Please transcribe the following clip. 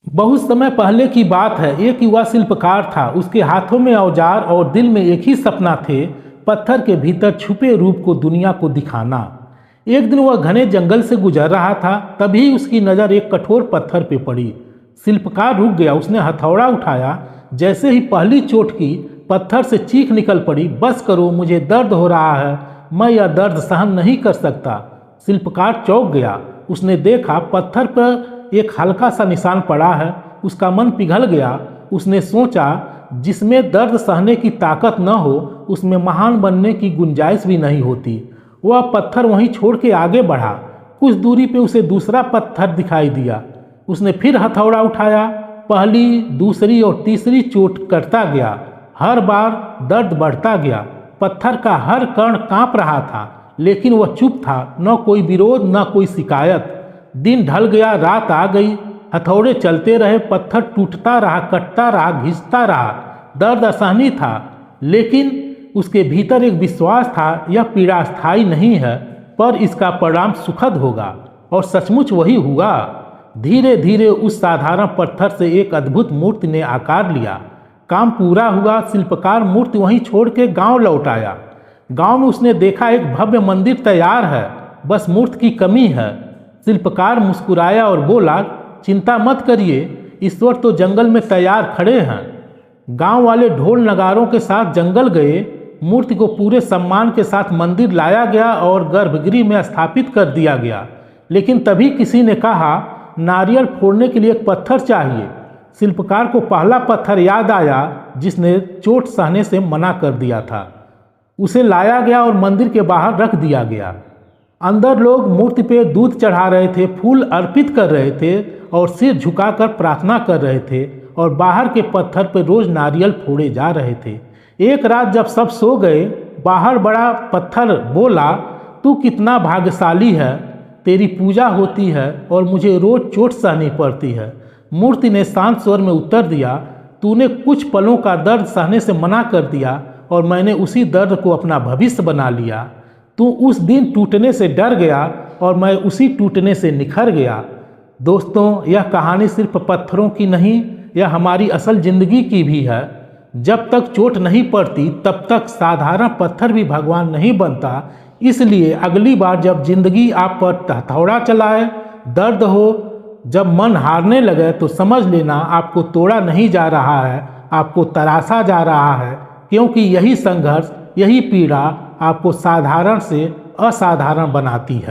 बहुत समय पहले की बात है। एक युवा शिल्पकार था। उसके हाथों में औजार और दिल में एक ही सपना थे, पत्थर के भीतर छुपे रूप को दुनिया को दिखाना। एक दिन वह घने जंगल से गुजर रहा था, तभी उसकी नज़र एक कठोर पत्थर पे पड़ी। शिल्पकार रुक गया। उसने हथौड़ा उठाया। जैसे ही पहली चोट की, पत्थर से चीख निकल पड़ी, बस करो, मुझे दर्द हो रहा है, मैं यह दर्द सहन नहीं कर सकता। शिल्पकार चौंक गया। उसने देखा पत्थर पर एक हल्का सा निशान पड़ा है। उसका मन पिघल गया। उसने सोचा, जिसमें दर्द सहने की ताकत न हो, उसमें महान बनने की गुंजाइश भी नहीं होती। वह पत्थर वहीं छोड़ के आगे बढ़ा। कुछ दूरी पे उसे दूसरा पत्थर दिखाई दिया। उसने फिर हथौड़ा उठाया। पहली, दूसरी और तीसरी चोट करता गया। हर बार दर्द बढ़ता गया। पत्थर का हर कण कांप रहा था, लेकिन वह चुप था। न कोई विरोध, न कोई शिकायत। दिन ढल गया, रात आ गई। हथौड़े चलते रहे, पत्थर टूटता रहा, कटता रहा, घिसता रहा। दर्द असहनीय था, लेकिन उसके भीतर एक विश्वास था, यह पीड़ा स्थायी नहीं है, पर इसका परिणाम सुखद होगा। और सचमुच वही हुआ। धीरे धीरे उस साधारण पत्थर से एक अद्भुत मूर्ति ने आकार लिया। काम पूरा हुआ। शिल्पकार मूर्ति वहीं छोड़ के गांव लौट आया। गांव में उसने देखा एक भव्य मंदिर तैयार है, बस मूर्ति की कमी है। शिल्पकार मुस्कुराया और बोला, चिंता मत करिए, ईश्वर तो जंगल में तैयार खड़े हैं। गांव वाले ढोल नगारों के साथ जंगल गए। मूर्ति को पूरे सम्मान के साथ मंदिर लाया गया और गर्भगृह में स्थापित कर दिया गया। लेकिन तभी किसी ने कहा, नारियल फोड़ने के लिए एक पत्थर चाहिए। शिल्पकार को पहला पत्थर याद आया, जिसने चोट सहने से मना कर दिया था। उसे लाया गया और मंदिर के बाहर रख दिया गया। अंदर लोग मूर्ति पे दूध चढ़ा रहे थे, फूल अर्पित कर रहे थे और सिर झुकाकर प्रार्थना कर रहे थे, और बाहर के पत्थर पर रोज नारियल फोड़े जा रहे थे। एक रात जब सब सो गए, बाहर बड़ा पत्थर बोला, तू कितना भाग्यशाली है, तेरी पूजा होती है और मुझे रोज चोट सहनी पड़ती है। मूर्ति ने शांत स्वर में उत्तर दिया, तूने कुछ पलों का दर्द सहने से मना कर दिया और मैंने उसी दर्द को अपना भविष्य बना लिया। तू उस दिन टूटने से डर गया और मैं उसी टूटने से निखर गया। दोस्तों, यह कहानी सिर्फ पत्थरों की नहीं, यह हमारी असल जिंदगी की भी है। जब तक चोट नहीं पड़ती, तब तक साधारण पत्थर भी भगवान नहीं बनता। इसलिए अगली बार जब जिंदगी आप पर हथौड़ा चलाए, दर्द हो, जब मन हारने लगे, तो समझ लेना आपको तोड़ा नहीं जा रहा है, आपको तराशा जा रहा है। क्योंकि यही संघर्ष, यही पीड़ा आपको साधारण से असाधारण बनाती है।